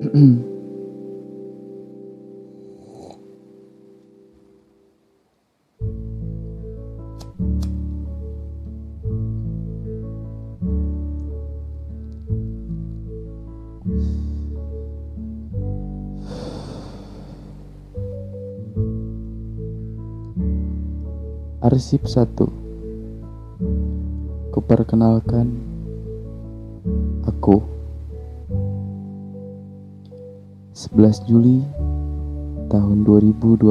Arsip 1. Kuperkenalkan, aku 11 Juli tahun 2020,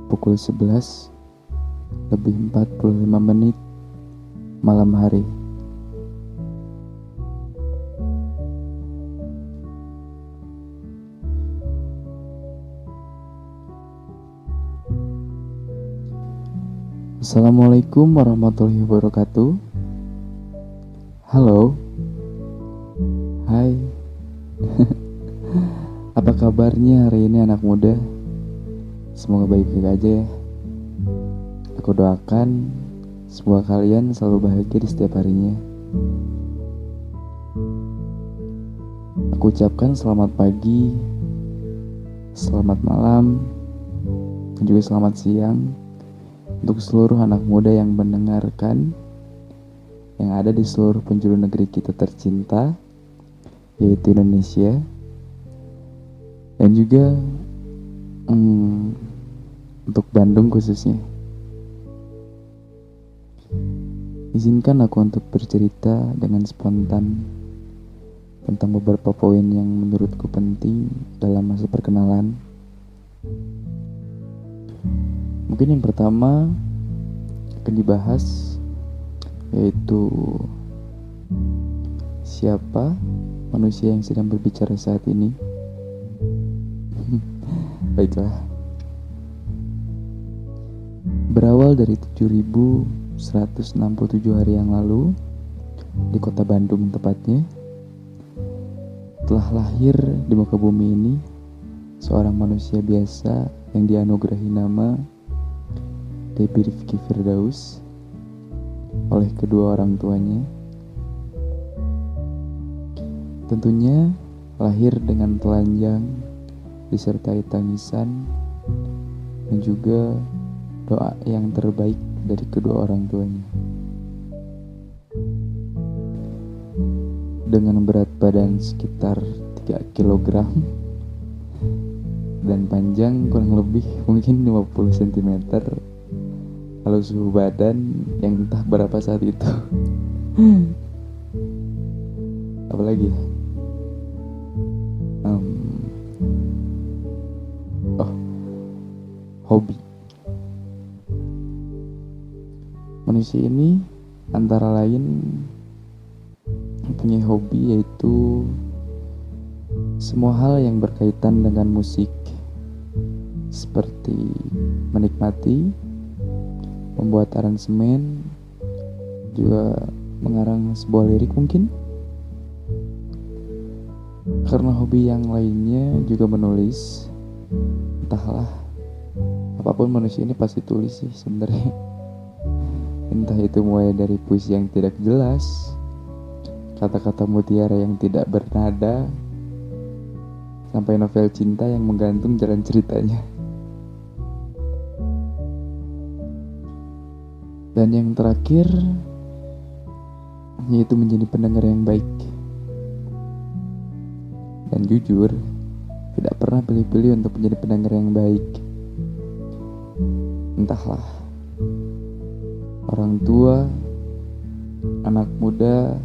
pukul 11 lebih 45 menit malam hari. Assalamualaikum warahmatullahi wabarakatuh. Halo. Hai. Apa kabarnya hari ini anak muda? Semoga baik-baik aja ya. Aku doakan semoga kalian selalu bahagia di setiap harinya. Aku ucapkan selamat pagi, selamat malam, dan juga selamat siang untuk seluruh anak muda yang mendengarkan, yang ada di seluruh penjuru negeri kita tercinta, yaitu Indonesia. Dan juga untuk Bandung khususnya. Izinkan aku untuk bercerita dengan spontan tentang beberapa poin yang menurutku penting dalam masa perkenalan. Mungkin yang pertama akan dibahas yaitu siapa manusia yang sedang berbicara saat ini. Baiklah. Berawal dari 7.167 hari yang lalu di kota Bandung tepatnya, telah lahir di muka bumi ini seorang manusia biasa yang dianugerahi nama Debbie Rifki Firdaus oleh kedua orang tuanya. Tentunya lahir dengan telanjang, disertai tangisan dan juga doa yang terbaik dari kedua orang tuanya. Dengan berat badan sekitar 3 kg dan panjang kurang lebih mungkin 50 cm, lalu suhu badan yang entah berapa saat itu. Apalagi ya? Hobi. Manusia ini antara lain mempunyai hobi yaitu semua hal yang berkaitan dengan musik, seperti menikmati, membuat aransemen, juga mengarang sebuah lirik mungkin. Karena hobi yang lainnya juga menulis, entahlah, apapun manusia ini pasti tulis sih sebenarnya. Entah itu mulai dari puisi yang tidak jelas, kata-kata mutiara yang tidak bernada, sampai novel cinta yang menggantung jalan ceritanya. Dan yang terakhir yaitu menjadi pendengar yang baik dan jujur, tidak pernah pilih-pilih untuk menjadi pendengar yang baik. Entahlah, orang tua, anak muda,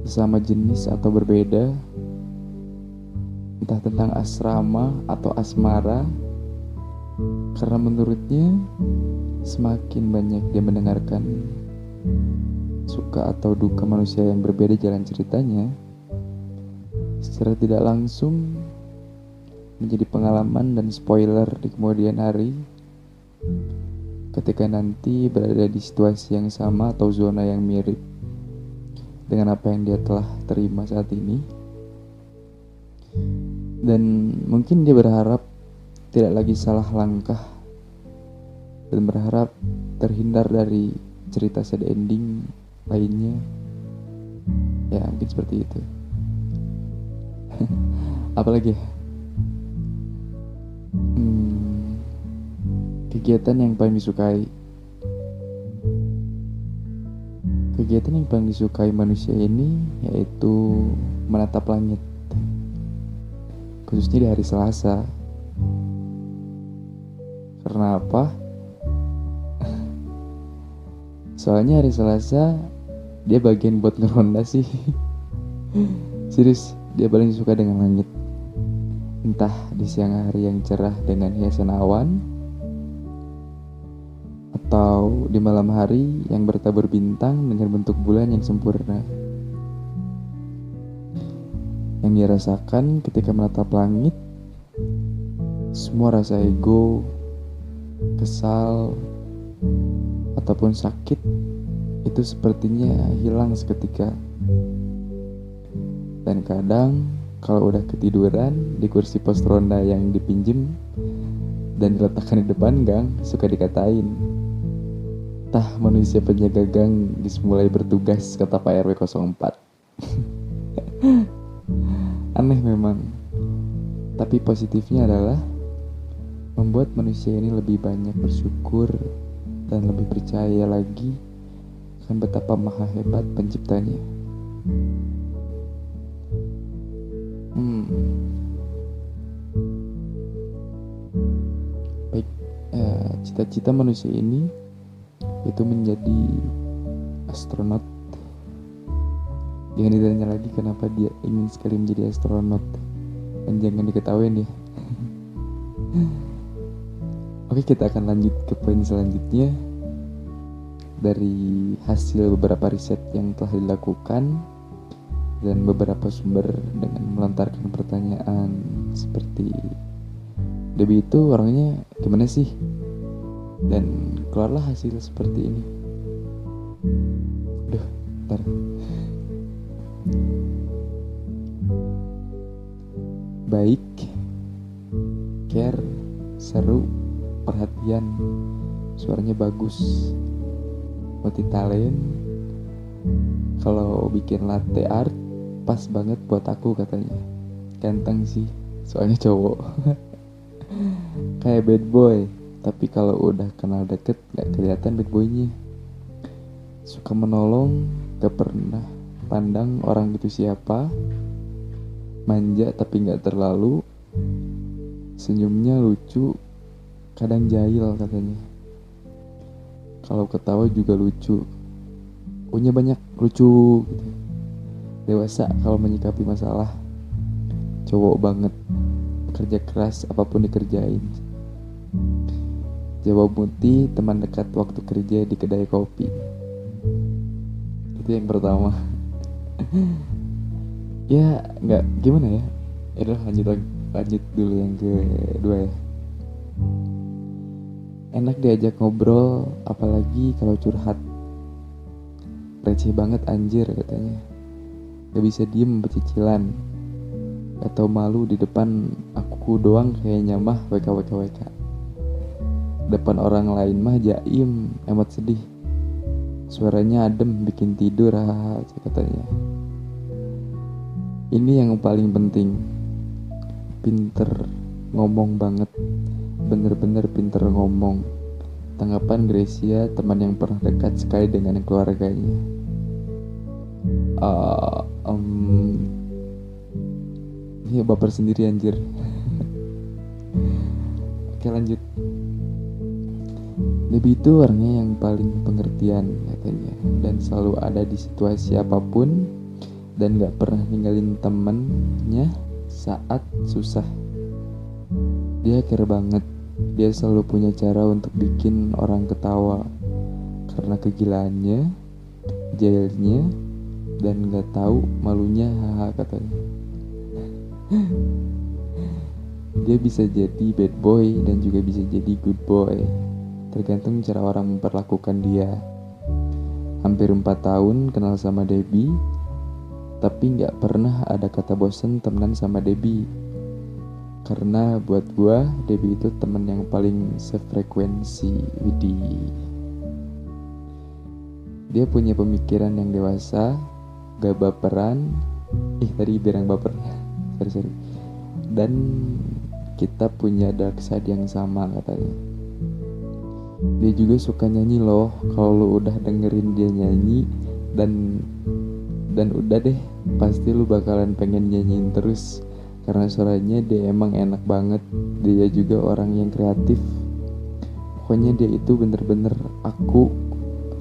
sesama jenis atau berbeda, entah tentang asrama atau asmara, karena menurutnya semakin banyak dia mendengarkan suka atau duka manusia yang berbeda jalan ceritanya, secara tidak langsung menjadi pengalaman dan spoiler di kemudian hari ketika nanti berada di situasi yang sama atau zona yang mirip dengan apa yang dia telah terima saat ini. Dan mungkin dia berharap tidak lagi salah langkah dan berharap terhindar dari cerita sad ending lainnya. Ya, mungkin seperti itu. Apalagi ya? Kegiatan yang paling disukai. Kegiatan yang paling disukai manusia ini yaitu menatap langit, khususnya di hari Selasa. Karena apa? Soalnya hari Selasa dia bagian buat ngeronda sih. Serius, dia paling suka dengan langit. Entah di siang hari yang cerah dengan hiasan awan, atau di malam hari yang bertabur bintang dengan bentuk bulan yang sempurna. Yang dia rasakan ketika menatap langit, semua rasa ego, kesal, ataupun sakit itu sepertinya hilang seketika. Dan kadang kalau udah ketiduran di kursi pos ronda yang dipinjem dan diletakkan di depan gang, suka dikatain, "Tah, manusia penjaga gang mulai bertugas," kata Pak RW 04. Aneh memang. Tapi positifnya adalah membuat manusia ini lebih banyak bersyukur dan lebih percaya lagi akan betapa maha hebat penciptanya. Baik, cita-cita manusia ini itu menjadi astronot. Jangan ditanya lagi kenapa dia ingin sekali menjadi astronot, dan jangan diketawain ya. Oke, kita akan lanjut ke poin selanjutnya. Dari hasil beberapa riset yang telah dilakukan dan beberapa sumber dengan melontarkan pertanyaan seperti, Debbie itu orangnya gimana sih? Dan keluarlah hasil seperti ini. Bentar. Baik, care, seru, perhatian, suaranya bagus, multi talent. Kalau bikin latte art pas banget buat aku katanya. Ganteng sih, soalnya cowok. Kayak bad boy, tapi kalau udah kenal deket gak kelihatan bad boynya. Suka menolong, gak pernah pandang orang itu siapa. Manja tapi gak terlalu. Senyumnya lucu, kadang jahil katanya. Kalau ketawa juga lucu, punya banyak lucu gitu. Dewasa kalau menyikapi masalah. Cowok banget, kerja keras apapun dikerjain. Jawab muti, teman dekat waktu kerja di kedai kopi. Itu yang pertama. Ya nggak gimana ya. Udah lanjut dulu yang kedua ya. Enak diajak ngobrol, apalagi kalau curhat. Receh banget anjir katanya. Gak bisa diem becicilan. Gak tau malu di depan aku doang kayaknya mah WKWKWK. Depan orang lain mah jaim, emot sedih. Suaranya adem bikin tidur katanya. Ini yang paling penting. Pinter ngomong banget. Bener-bener pinter ngomong. Tanggapan Gracia, teman yang pernah dekat sekali dengan keluarganya. Ini baper sendiri anjir. Oke, lanjut. Debbie itu orangnya yang paling pengertian katanya, dan selalu ada di situasi apapun, dan gak pernah ninggalin temennya saat susah. Dia care banget. Dia selalu punya cara untuk bikin orang ketawa karena kegilaannya, jahilnya, dan gak tahu malunya katanya. Dia bisa jadi bad boy dan juga bisa jadi good boy, tergantung cara orang memperlakukan dia. Hampir 4 tahun kenal sama Debbie, tapi gak pernah ada kata bosen temenan sama Debbie. Karena buat gua, Debbie itu temen yang paling sefrekuensi. Widih. Dia punya pemikiran yang dewasa, gak baperan. Tadi biar yang baper. sorry. Dan kita punya dark side yang sama katanya. Dia juga suka nyanyi loh. Kalau lu udah dengerin dia nyanyi dan udah deh, pasti lu bakalan pengen nyanyiin terus karena suaranya dia emang enak banget. Dia juga orang yang kreatif. Pokoknya dia itu bener-bener aku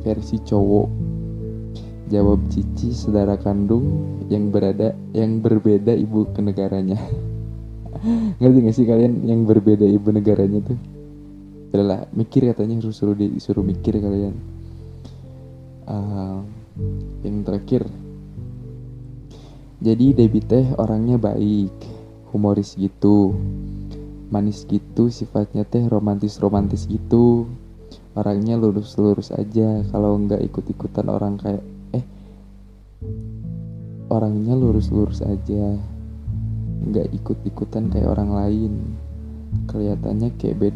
versi cowok. Jawab Cici, saudara kandung yang berbeda ibu ke negaranya. Ngerti gak sih kalian yang berbeda ibu negaranya tuh? Adalah mikir katanya, disuruh mikir kalian. Yang terakhir, jadi Debbie teh orangnya baik, humoris gitu, manis gitu, sifatnya teh romantis gitu. Orangnya lurus aja, kalau nggak ikut-ikutan orang kayak orangnya lurus aja, nggak ikut-ikutan kayak orang lain. Kelihatannya kayak bad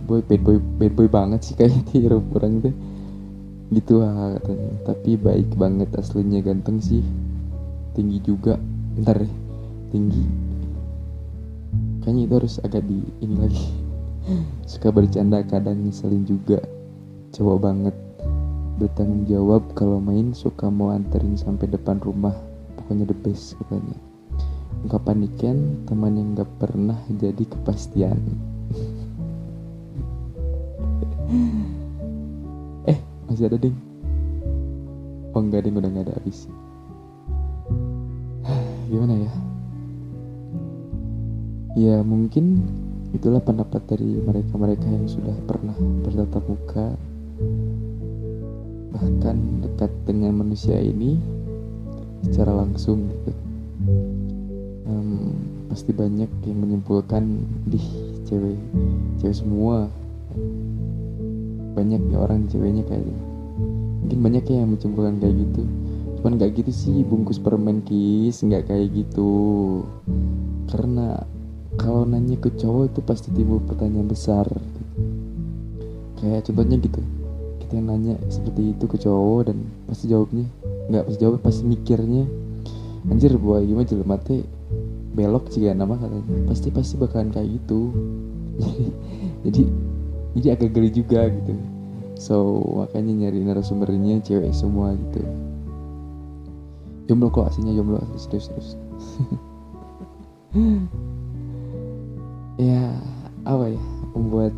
boy banget sih kayak hero orang tuh gitu katanya. Tapi baik banget aslinya, ganteng sih, tinggi juga. Ntar deh, tinggi kayaknya itu harus agak di ini lagi. Suka bercanda, kadang nyeselin juga, cowok banget, bertanggung jawab kalau main, suka mau anterin sampai depan rumah. Pokoknya the best katanya. Ungkapan Niken, teman yang gak pernah jadi kepastian. Masih ada ding. Oh enggak ding, udah gak ada habis. Gimana ya? Ya mungkin itulah pendapat dari mereka yang sudah pernah bertatap muka, bahkan dekat dengan manusia ini secara langsung gitu. Pasti banyak yang menyimpulkan di cewek semua, banyak ya orang ceweknya kayaknya. Mungkin banyak ya yang menyimpulkan kayak gitu. Cuman gak gitu sih, bungkus permen kis, gak kayak gitu. Karena kalau nanya ke cowok itu pasti timbul pertanyaan besar. Kayak contohnya gitu, kita yang nanya seperti itu ke cowok dan pasti jawabnya, gak pasti jawab, pasti mikirnya, anjir boy gimana jelema teh belok juga nama katanya. Pasti bakalan kayak gitu. jadi agak geli juga gitu. So makanya nyari narasumbernya cewek semua gitu. Jomblo kok aslinya, jomblo asli, serius. Ya apa ya, membuat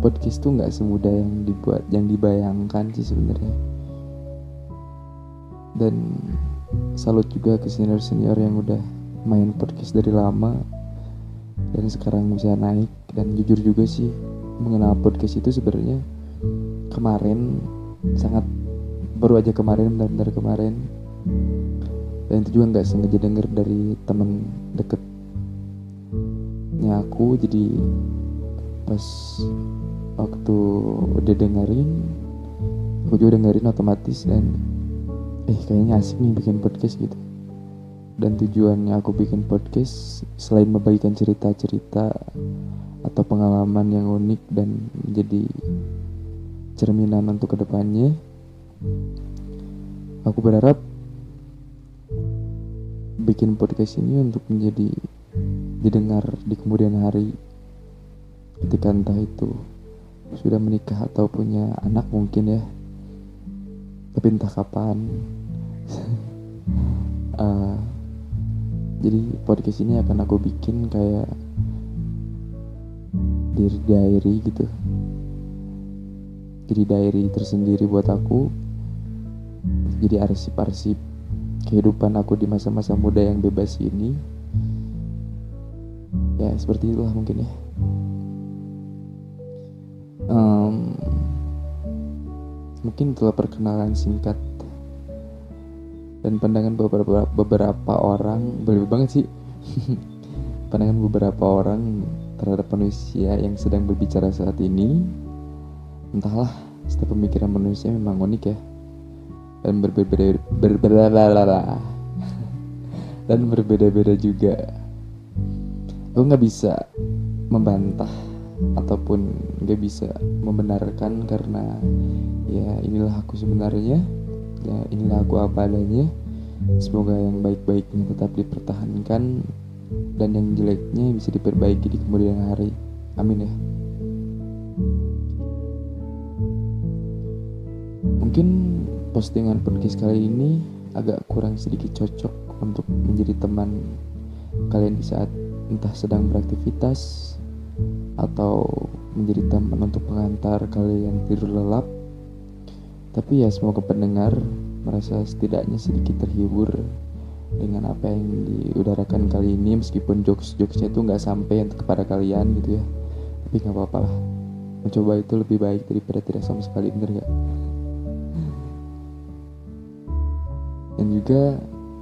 podcast tuh nggak semudah yang dibayangkan sih sebenarnya. Dan salut juga ke senior yang udah main podcast dari lama dan sekarang bisa naik. Dan jujur juga sih, mengenal podcast itu sebenarnya kemarin, baru aja kemarin, benar-benar kemarin. Dan itu juga nggak sengaja denger dari temen deketnya aku. Jadi pas waktu udah dengerin, aku juga dengerin otomatis dan kayaknya asik nih bikin podcast gitu. Dan tujuannya aku bikin podcast selain membagikan cerita-cerita atau pengalaman yang unik dan menjadi cerminan untuk kedepannya, aku berharap bikin podcast ini untuk menjadi didengar di kemudian hari, ketika entah itu sudah menikah atau punya anak mungkin ya, tapi entah kapan. Jadi podcast ini akan aku bikin kayak diary gitu. Jadi diary tersendiri buat aku. Jadi arsip-arsip kehidupan aku di masa-masa muda yang bebas ini. Ya seperti itulah mungkin ya. Mungkin itulah perkenalan singkat dan pandangan beberapa orang, berlebih banget sih. Pandangan beberapa orang terhadap manusia yang sedang berbicara saat ini. Entahlah, setiap pemikiran manusia memang unik ya, dan berbeda-beda juga. Aku nggak bisa membantah ataupun nggak bisa membenarkan, karena ya inilah aku sebenarnya, ya inilah aku apa adanya. Semoga yang baik-baiknya tetap dipertahankan dan yang jeleknya bisa diperbaiki di kemudian hari. Amin ya. Mungkin postingan podcast kali ini agak kurang sedikit cocok untuk menjadi teman kalian di saat entah sedang beraktivitas atau menjadi teman untuk pengantar kalian tidur lelap. Tapi ya semoga pendengar merasa setidaknya sedikit terhibur dengan apa yang diudarakan kali ini, meskipun jokes-jokesnya itu nggak sampai untuk kepada kalian gitu ya. Tapi nggak apa-apa lah, mencoba itu lebih baik daripada tidak sama sekali, bener gak? Dan juga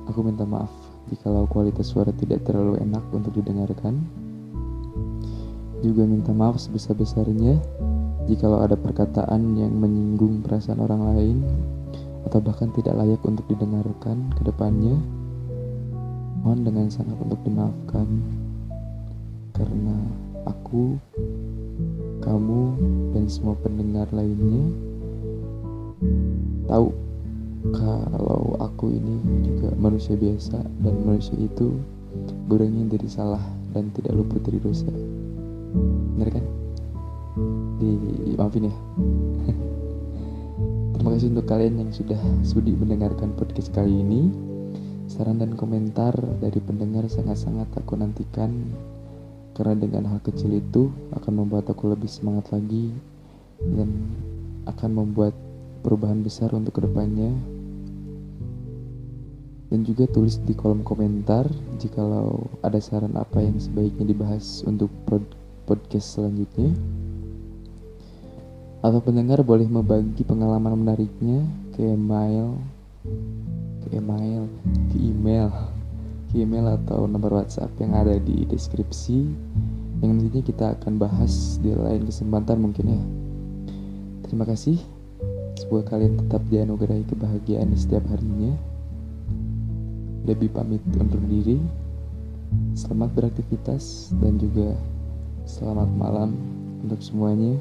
aku minta maaf jikalau kualitas suara tidak terlalu enak untuk didengarkan. Juga minta maaf sebesar-besarnya jikalau ada perkataan yang menyinggung perasaan orang lain atau bahkan tidak layak untuk didengarkan ke depannya. Mohon dengan sangat untuk dimaafkan, karena aku, kamu, dan semua pendengar lainnya tahu kalau aku ini juga manusia biasa, dan manusia itu gorengnya dari salah dan tidak luput dari dosa. Bener kan? Maafin ya. Terima kasih untuk kalian yang sudah sudi mendengarkan podcast kali ini. Saran dan komentar dari pendengar sangat-sangat aku nantikan, karena dengan hal kecil itu akan membuat aku lebih semangat lagi dan akan membuat perubahan besar untuk kedepannya. Dan juga tulis di kolom komentar jikalau ada saran apa yang sebaiknya dibahas untuk podcast selanjutnya. Atau pendengar boleh membagi pengalaman menariknya ke email atau nomor WhatsApp yang ada di deskripsi, yang nantinya kita akan bahas di lain kesempatan mungkin ya. Terima kasih. Semoga kalian tetap dianugerahi kebahagiaan di setiap harinya. Lebih pamit undur diri. Selamat beraktivitas dan juga selamat malam untuk semuanya.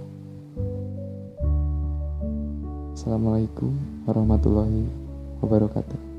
Assalamualaikum warahmatullahi wabarakatuh.